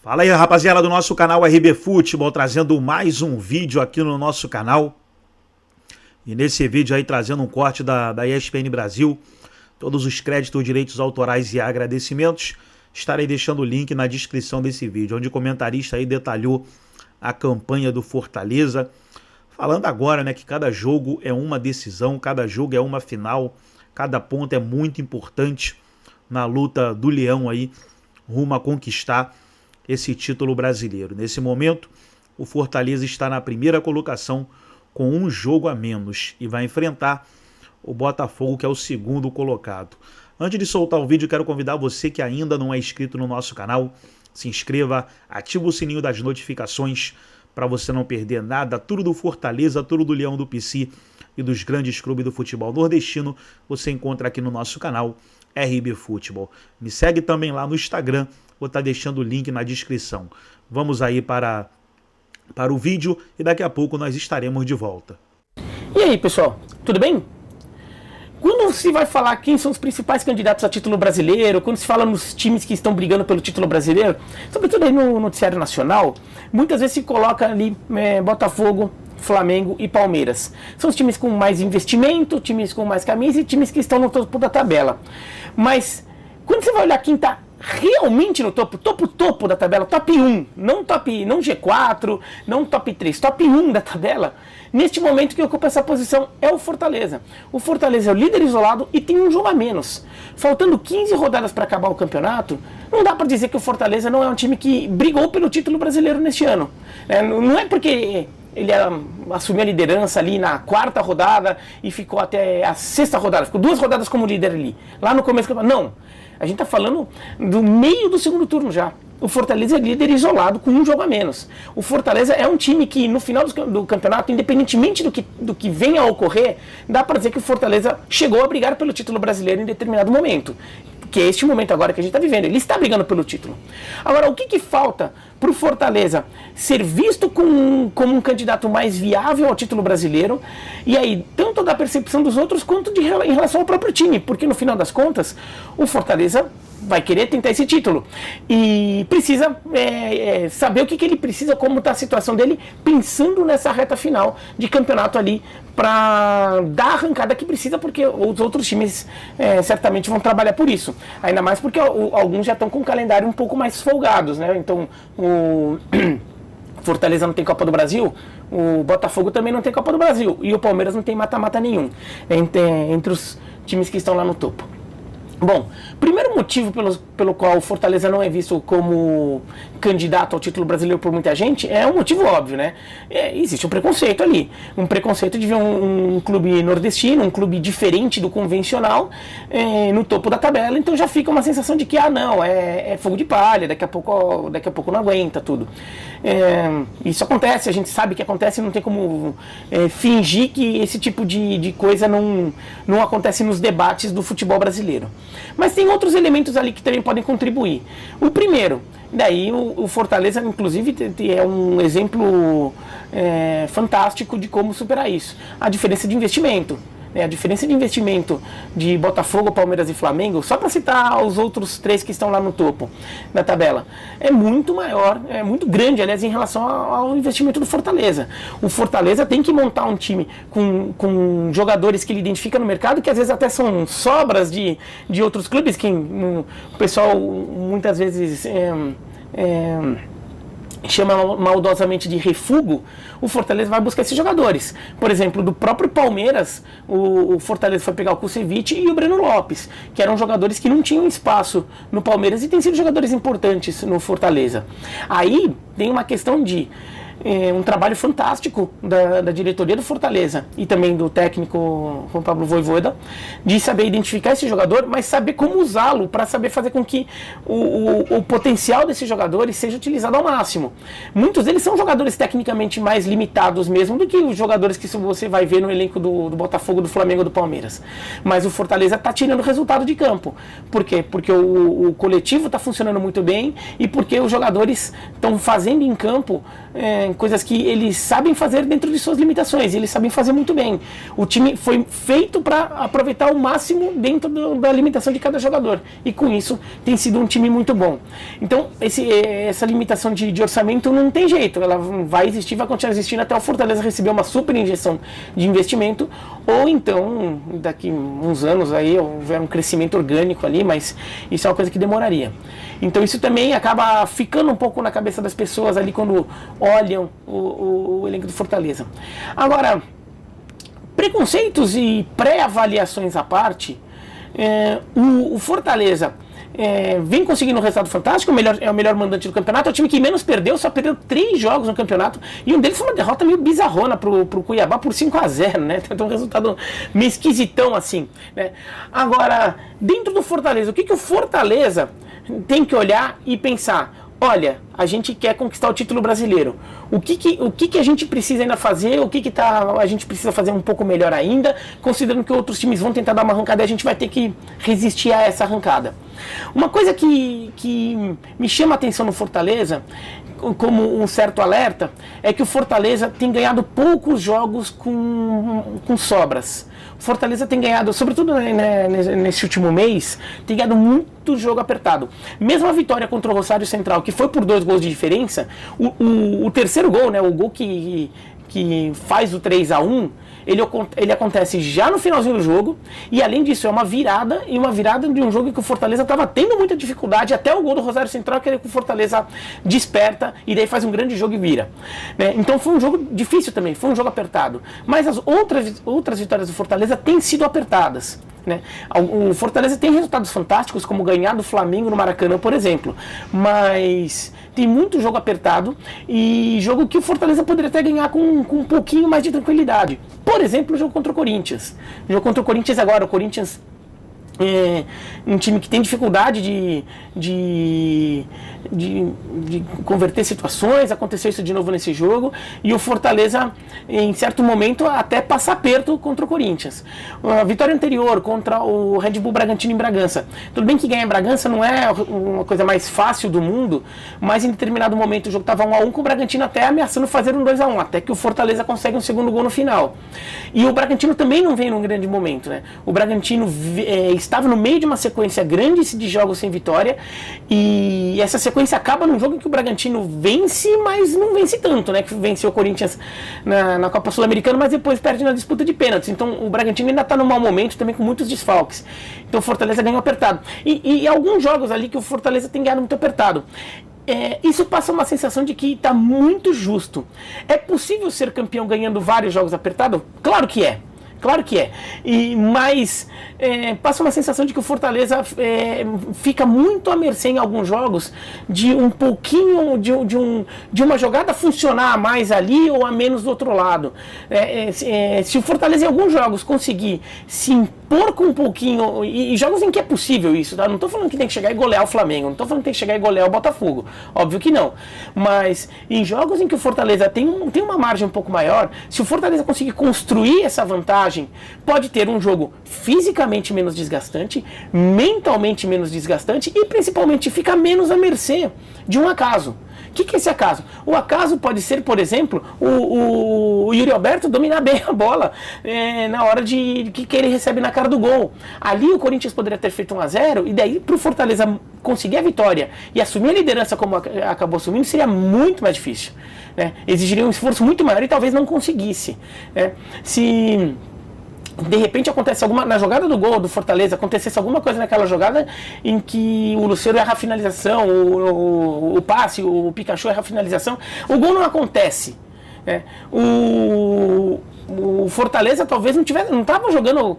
Fala aí, rapaziada do nosso canal RB Futebol, trazendo mais um vídeo aqui no nosso canal. E nesse vídeo aí trazendo um corte da ESPN Brasil, todos os créditos, direitos autorais e agradecimentos. Estarei deixando o link na descrição desse vídeo, onde o comentarista aí detalhou a campanha do Fortaleza, falando agora, né, que cada jogo é uma decisão, cada jogo é uma final, cada ponto é muito importante na luta do Leão aí, rumo a conquistar esse título brasileiro. Nesse momento, o Fortaleza está na primeira colocação com um jogo a menos e vai enfrentar o Botafogo, que é o segundo colocado. Antes de soltar o vídeo, quero convidar você que ainda não é inscrito no nosso canal, se inscreva, ativa o sininho das notificações para você não perder nada, tudo do Fortaleza, tudo do Leão do PC e dos grandes clubes do futebol nordestino, você encontra aqui no nosso canal RB Futebol. Me segue também lá no Instagram, vou estar deixando o link na descrição. Vamos aí para o vídeo e daqui a pouco nós estaremos de volta. E aí, pessoal, tudo bem? Quando se vai falar quem são os principais candidatos a título brasileiro, quando se fala nos times que estão brigando pelo título brasileiro, sobretudo aí no noticiário nacional, muitas vezes se coloca ali Botafogo, Flamengo e Palmeiras. São os times com mais investimento, times com mais camisa e times que estão no topo da tabela. Mas quando você vai olhar quem está realmente no topo da tabela, top 1, não G4, não top 3, top 1 da tabela, neste momento que ocupa essa posição é o Fortaleza. O Fortaleza é o líder isolado e tem um jogo a menos. Faltando 15 rodadas para acabar o campeonato, não dá para dizer que o Fortaleza não é um time que brigou pelo título brasileiro neste ano. Não é porque ele assumiu a liderança ali na quarta rodada e ficou até a sexta rodada, ficou 2 rodadas como líder ali, lá no começo do campeonato. Não. A gente está falando do meio do segundo turno já. O Fortaleza é líder isolado com um jogo a menos. O Fortaleza é um time que no final do campeonato, independentemente do que venha a ocorrer, dá para dizer que o Fortaleza chegou a brigar pelo título brasileiro em determinado momento. Que é este momento agora que a gente está vivendo. Ele está brigando pelo título. Agora, o que falta para o Fortaleza ser visto como um candidato mais viável ao título brasileiro? E aí, tanto da percepção dos outros, quanto em relação ao próprio time. Porque, no final das contas, o Fortaleza vai querer tentar esse título. E precisa saber o que ele precisa, como está a situação dele, pensando nessa reta final de campeonato ali, para dar a arrancada que precisa, porque os outros times certamente vão trabalhar por isso. Ainda mais porque alguns já estão com um calendário um pouco mais folgados, né? Então, o Fortaleza não tem Copa do Brasil, o Botafogo também não tem Copa do Brasil, e o Palmeiras não tem mata-mata nenhum entre os times que estão lá no topo. Bom, primeiro motivo pelo qual o Fortaleza não é visto como candidato ao título brasileiro por muita gente é um motivo óbvio, né? Existe um preconceito ali. Um preconceito de ver um clube nordestino, um clube diferente do convencional, no topo da tabela, então já fica uma sensação de que, não, é fogo de palha, daqui a pouco não aguenta tudo. Isso acontece, a gente sabe que acontece, não tem como fingir que esse tipo de coisa não acontece nos debates do futebol brasileiro. Mas tem outros elementos ali que também podem contribuir. O primeiro, daí o Fortaleza, inclusive, é um exemplo fantástico de como superar isso. A diferença de investimento. A diferença de investimento de Botafogo, Palmeiras e Flamengo, só para citar os outros 3 que estão lá no topo da tabela, é muito maior, é muito grande, aliás, em relação ao investimento do Fortaleza. O Fortaleza tem que montar um time com jogadores que ele identifica no mercado, que às vezes até são sobras de outros clubes, que o pessoal muitas vezes chama maldosamente de refúgio. O Fortaleza vai buscar esses jogadores. Por exemplo, do próprio Palmeiras, o Fortaleza foi pegar o Kusevich e o Breno Lopes, que eram jogadores que não tinham espaço no Palmeiras e têm sido jogadores importantes no Fortaleza. Aí tem uma questão de um trabalho fantástico da diretoria do Fortaleza e também do técnico Juan Pablo Vojvoda, de saber identificar esse jogador, mas saber como usá-lo para saber fazer com que o potencial desses jogadores seja utilizado ao máximo. Muitos deles são jogadores tecnicamente mais limitados mesmo do que os jogadores que você vai ver no elenco do Botafogo, do Flamengo, do Palmeiras. Mas o Fortaleza está tirando resultado de campo. Por quê? Porque o coletivo está funcionando muito bem e porque os jogadores estão fazendo em campo coisas que eles sabem fazer dentro de suas limitações, e eles sabem fazer muito bem. O time foi feito para aproveitar o máximo dentro da limitação de cada jogador, e com isso tem sido um time muito bom. Então essa limitação de orçamento não tem jeito, ela vai existir, vai continuar existindo até o Fortaleza receber uma super injeção de investimento, ou então daqui uns anos aí houver um crescimento orgânico ali, mas isso é uma coisa que demoraria. Então isso também acaba ficando um pouco na cabeça das pessoas ali quando olham o elenco do Fortaleza. Agora, preconceitos e pré-avaliações à parte, o Fortaleza vem conseguindo um resultado fantástico, é o melhor mandante do campeonato, é o time que menos perdeu, só perdeu 3 jogos no campeonato, e um deles foi uma derrota meio bizarrona pro Cuiabá por 5-0, né? Então um resultado meio esquisitão assim, né? Agora, dentro do Fortaleza, o que o Fortaleza tem que olhar e pensar? Olha, a gente quer conquistar o título brasileiro. O que a gente precisa ainda fazer? A gente precisa fazer um pouco melhor ainda, considerando que outros times vão tentar dar uma arrancada e a gente vai ter que resistir a essa arrancada. Uma coisa que me chama a atenção no Fortaleza, como um certo alerta, é que o Fortaleza tem ganhado poucos jogos com sobras. O Fortaleza tem ganhado, sobretudo nesse último mês, tem ganhado muito jogo apertado. Mesmo a vitória contra o Rosário Central, que foi por 2 gols de diferença, o terceiro gol, né, o gol que faz o 3-1, ele acontece já no finalzinho do jogo, e além disso é uma virada, e uma virada de um jogo que o Fortaleza estava tendo muita dificuldade, até o gol do Rosário Central, que o Fortaleza desperta, e daí faz um grande jogo e vira, né? Então foi um jogo difícil também, foi um jogo apertado, mas as outras vitórias do Fortaleza têm sido apertadas, né? O Fortaleza tem resultados fantásticos, como ganhar do Flamengo no Maracanã, por exemplo, mas tem muito jogo apertado e jogo que o Fortaleza poderia até ganhar com um pouquinho mais de tranquilidade. Por exemplo, o jogo contra o Corinthians. O jogo contra o Corinthians agora, o Corinthians é um time que tem dificuldade de converter situações, aconteceu isso de novo nesse jogo, e o Fortaleza, em certo momento, até passa aperto contra o Corinthians. A vitória anterior contra o Red Bull Bragantino em Bragança. Tudo bem que ganhar em Bragança não é uma coisa mais fácil do mundo, mas em determinado momento o jogo estava 1-1 com o Bragantino até ameaçando fazer um 2-1, até que o Fortaleza consegue um segundo gol no final. E o Bragantino também não vem num grande momento, né? O Bragantino estava no meio de uma sequência grande de jogos sem vitória, e essa sequência acaba num jogo em que o Bragantino vence, mas não vence tanto, né? Que venceu o Corinthians na Copa Sul-Americana, mas depois perde na disputa de pênaltis. Então o Bragantino ainda está num mau momento, também com muitos desfalques. Então o Fortaleza ganhou apertado. E alguns jogos ali que o Fortaleza tem ganhado muito apertado. Isso passa uma sensação de que está muito justo. É possível ser campeão ganhando vários jogos apertados? Claro que é. Claro que é, mas passa uma sensação de que o Fortaleza fica muito à mercê em alguns jogos de um pouquinho, de uma jogada funcionar a mais ali ou a menos do outro lado. Se o Fortaleza em alguns jogos conseguir se impor com um pouquinho, e jogos em que é possível isso, tá? Não estou falando que tem que chegar e golear o Flamengo, não estou falando que tem que chegar e golear o Botafogo, óbvio que não, mas em jogos em que o Fortaleza tem uma margem um pouco maior, se o Fortaleza conseguir construir essa vantagem, pode ter um jogo fisicamente menos desgastante, mentalmente menos desgastante e principalmente fica menos à mercê de um acaso. O que é esse acaso? O acaso pode ser, por exemplo, o Yuri Alberto dominar bem a bola na hora que ele recebe na cara do gol. Ali o Corinthians poderia ter feito 1-0 e daí para o Fortaleza conseguir a vitória e assumir a liderança como acabou assumindo seria muito mais difícil, né? Exigiria um esforço muito maior e talvez não conseguisse, né? Se de repente acontece na jogada do gol do Fortaleza, acontecesse alguma coisa naquela jogada em que o Lucero erra a finalização, o passe, o Pikachu erra a finalização, o gol não acontece, né? O Fortaleza talvez não estava jogando,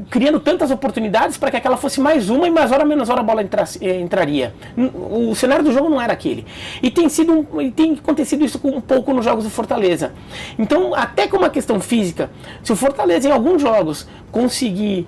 criando tantas oportunidades para que aquela fosse mais uma e mais hora menos hora a bola entraria. O cenário do jogo não era aquele. E tem acontecido isso um pouco nos jogos do Fortaleza. Então, até com uma questão física, se o Fortaleza em alguns jogos conseguir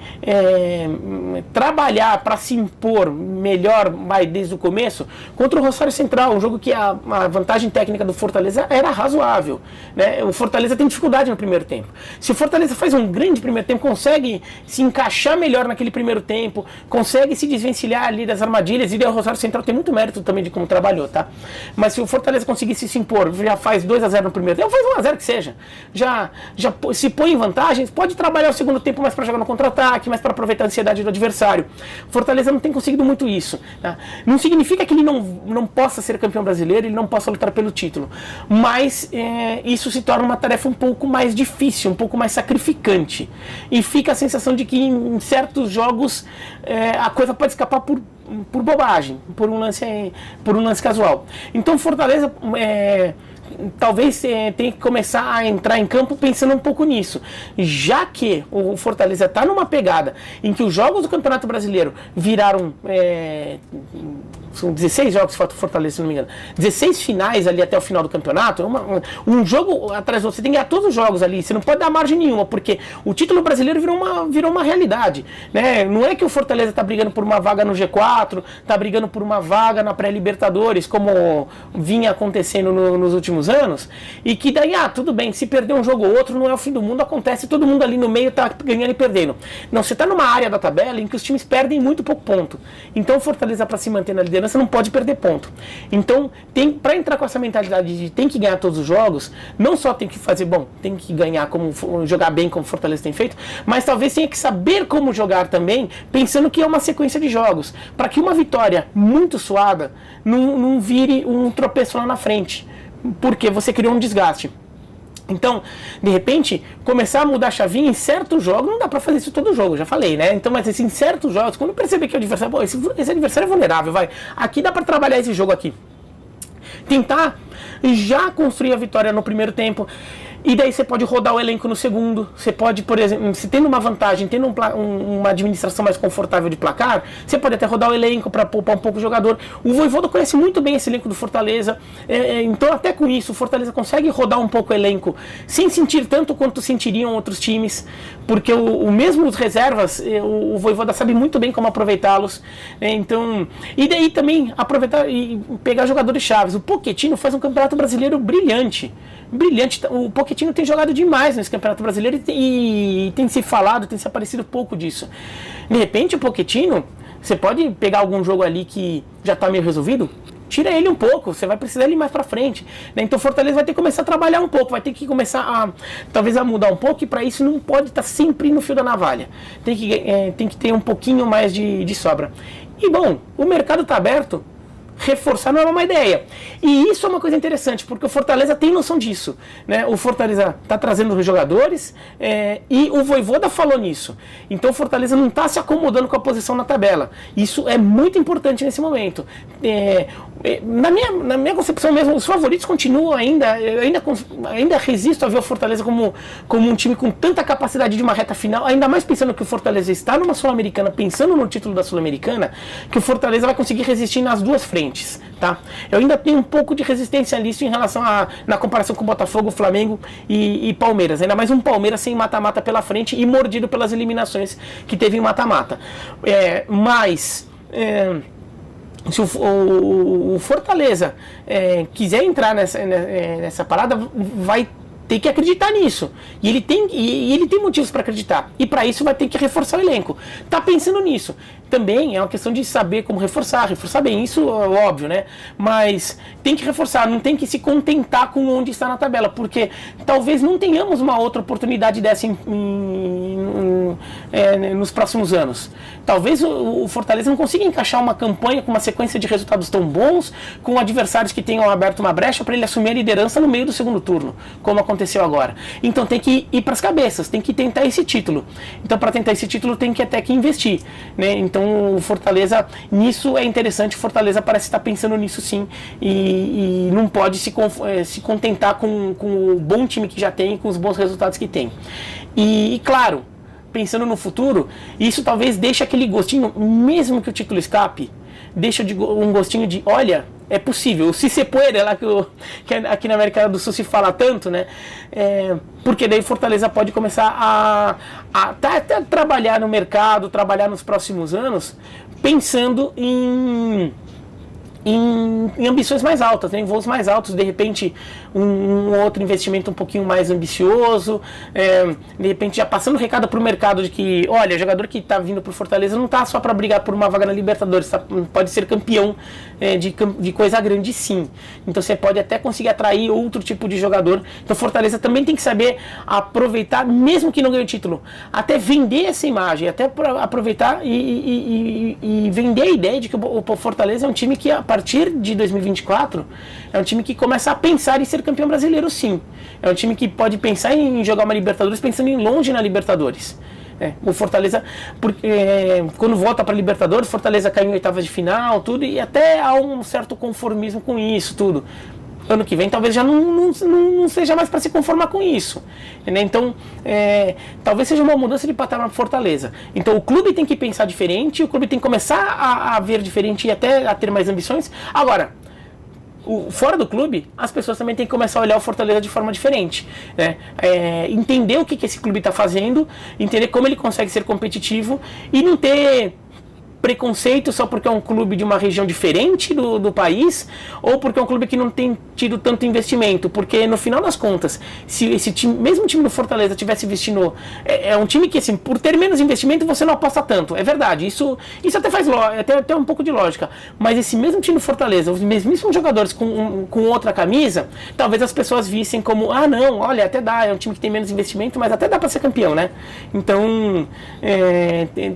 trabalhar para se impor melhor desde o começo, contra o Rosário Central, um jogo que a vantagem técnica do Fortaleza era razoável, né? O Fortaleza tem dificuldade no primeiro tempo. Se o Fortaleza faz um grande primeiro tempo, consegue se encaixar melhor naquele primeiro tempo, consegue se desvencilhar ali das armadilhas, e o Rosário Central tem muito mérito também de como trabalhou, tá? Mas se o Fortaleza conseguisse se impor, já faz 2-0 no primeiro tempo, faz 1-0 que seja, já se põe em vantagem, pode trabalhar o segundo tempo mais para jogar no contra-ataque, mais para aproveitar a ansiedade do adversário. Fortaleza não tem conseguido muito isso, tá? Não significa que ele não possa ser campeão brasileiro, ele não possa lutar pelo título, mas isso se torna uma tarefa um pouco mais difícil, um pouco mais sacrificante, e fica a sensação de que em certos jogos a coisa pode escapar por bobagem, por um lance casual. Então Fortaleza talvez tenha que começar a entrar em campo pensando um pouco nisso, já que o Fortaleza está numa pegada em que os jogos do Campeonato Brasileiro viraram são 16 jogos que falta o Fortaleza, se não me engano, 16 finais ali até o final do campeonato, um jogo atrás do outro, você tem que ganhar todos os jogos ali, você não pode dar margem nenhuma, porque o título brasileiro virou uma realidade, né? Não é que o Fortaleza está brigando por uma vaga no G4, está brigando por uma vaga na pré-Libertadores, como vinha acontecendo nos últimos anos, e que daí, tudo bem, se perder um jogo ou outro, não é o fim do mundo, acontece, todo mundo ali no meio está ganhando e perdendo. Não, você está numa área da tabela em que os times perdem muito pouco ponto, então o Fortaleza, para se manter na liderança, não pode perder ponto. Então, para entrar com essa mentalidade de tem que ganhar todos os jogos, não só tem que fazer, tem que ganhar, jogar bem como o Fortaleza tem feito, mas talvez tenha que saber como jogar também, pensando que é uma sequência de jogos, para que uma vitória muito suada não vire um tropeço lá na frente, porque você criou um desgaste. Então, de repente, começar a mudar a chavinha em certos jogos, não dá pra fazer isso todo jogo, já falei, né? Então, mas assim, em certos jogos, quando perceber que o adversário, esse adversário é vulnerável, aqui dá pra trabalhar esse jogo aqui. Tentar já construir a vitória no primeiro tempo, e daí você pode rodar o elenco no segundo. Você pode, por exemplo, se tendo uma vantagem, tendo uma administração mais confortável de placar, você pode até rodar o elenco para poupar um pouco o jogador. O Vojvoda conhece muito bem esse elenco do Fortaleza, então até com isso o Fortaleza consegue rodar um pouco o elenco sem sentir tanto quanto sentiriam outros times, porque o mesmo os reservas, o Vojvoda sabe muito bem como aproveitá-los, então, e daí também aproveitar e pegar jogadores chaves. O Pochettino faz um campeonato brasileiro brilhante. O Pochettino tem jogado demais nesse Campeonato Brasileiro e tem se falado, tem se aparecido pouco disso. De repente o Pochettino, você pode pegar algum jogo ali que já está meio resolvido, tira ele um pouco, você vai precisar ele mais pra frente, né? Então o Fortaleza vai ter que começar a trabalhar um pouco, vai ter que começar talvez a mudar um pouco, e para isso não pode estar sempre no fio da navalha, tem que ter um pouquinho mais de sobra. E bom, o mercado está aberto, reforçar não é uma ideia. E isso é uma coisa interessante, porque o Fortaleza tem noção disso, né? O Fortaleza está trazendo os jogadores, e o Vojvoda falou nisso. Então o Fortaleza não está se acomodando com a posição na tabela. Isso é muito importante nesse momento. Na minha concepção mesmo, os favoritos continuam ainda resisto a ver o Fortaleza como um time com tanta capacidade de uma reta final, ainda mais pensando que o Fortaleza está numa Sul-Americana, pensando no título da Sul-Americana, que o Fortaleza vai conseguir resistir nas duas frentes, tá? Eu ainda tenho um pouco de resistência nisso em relação na comparação com o Botafogo, Flamengo e Palmeiras, ainda mais um Palmeiras sem mata-mata pela frente e mordido pelas eliminações que teve em mata-mata. Se o Fortaleza quiser entrar nessa parada, vai ter que acreditar nisso. E ele tem motivos para acreditar. E para isso vai ter que reforçar o elenco. Tá pensando nisso. Também é uma questão de saber como reforçar bem, isso é óbvio, né? Mas tem que reforçar, não tem que se contentar com onde está na tabela, porque talvez não tenhamos uma outra oportunidade dessa nos próximos anos. Talvez o Fortaleza não consiga encaixar uma campanha com uma sequência de resultados tão bons, com adversários que tenham aberto uma brecha para ele assumir a liderança no meio do segundo turno, como aconteceu agora. Então tem que ir para as cabeças, tem que tentar esse título. Então para tentar esse título tem que até que investir, né? Então o Fortaleza, nisso é interessante, o Fortaleza parece estar pensando nisso sim, e não pode se contentar com o bom time que já tem, com os bons resultados que tem. E claro, pensando no futuro, isso talvez deixe aquele gostinho, mesmo que o título escape, deixa um gostinho de, olha, é possível, o si se puede, lá que aqui na América do Sul se fala tanto, né? Porque daí Fortaleza pode começar a trabalhar no mercado, trabalhar nos próximos anos, pensando em em ambições mais altas, né? Em voos mais altos, de repente um outro investimento um pouquinho mais ambicioso, de repente já passando o recado para o mercado de que, olha, o jogador que está vindo para o Fortaleza não está só para brigar por uma vaga na Libertadores, pode ser campeão de coisa grande, sim. Então você pode até conseguir atrair outro tipo de jogador. Então Fortaleza também tem que saber aproveitar, mesmo que não ganhe o título, até vender essa imagem, até aproveitar e vender a ideia de que o Fortaleza é um time que, a partir de 2024, é um time que começa a pensar em ser campeão brasileiro, sim. É um time que pode pensar em jogar uma Libertadores pensando em longe na Libertadores. O Fortaleza, quando volta para a Libertadores, Fortaleza cai em oitavas de final, tudo, e até há um certo conformismo com isso, tudo. Ano que vem talvez já não seja mais para se conformar com isso, né? Então talvez seja uma mudança de patamar para Fortaleza. Então o clube tem que pensar diferente, o clube tem que começar a ver diferente e até a ter mais ambições. Agora, fora do clube, as pessoas também têm que começar a olhar o Fortaleza de forma diferente, né? Entender o que esse clube está fazendo, entender como ele consegue ser competitivo e não ter preconceito só porque é um clube de uma região diferente do país, ou porque é um clube que não tem tido tanto investimento, porque no final das contas, se esse time, mesmo o time do Fortaleza tivesse investindo, é um time que, assim, por ter menos investimento você não aposta tanto, é verdade, isso até faz até um pouco de lógica, mas esse mesmo time do Fortaleza, os mesmos jogadores com outra camisa, talvez as pessoas vissem como, não, olha, até dá, é um time que tem menos investimento, mas até dá para ser campeão, né? Então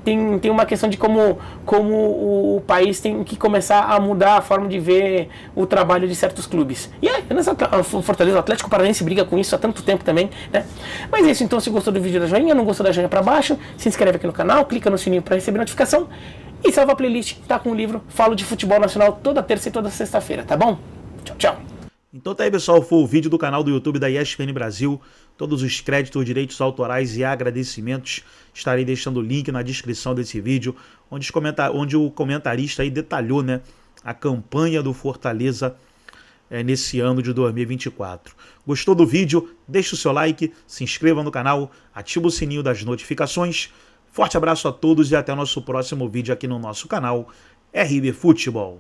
tem uma questão de como o país tem que começar a mudar a forma de ver o trabalho de certos clubes. E o Fortaleza, o Atlético Paranaense briga com isso há tanto tempo também, né? Mas é isso, então, se gostou do vídeo, da joinha, não gostou da joinha para baixo, se inscreve aqui no canal, clica no sininho para receber notificação e salva a playlist, tá com o livro Falo de Futebol Nacional toda terça e toda sexta-feira, tá bom? Tchau, tchau. Então tá aí, pessoal, foi o vídeo do canal do YouTube da ESPN Brasil. Todos os créditos, direitos autorais e agradecimentos estarei deixando o link na descrição desse vídeo, onde o comentarista aí detalhou, né, a campanha do Fortaleza nesse ano de 2024. Gostou do vídeo? Deixe o seu like, se inscreva no canal, ative o sininho das notificações. Forte abraço a todos e até o nosso próximo vídeo aqui no nosso canal RB Futebol.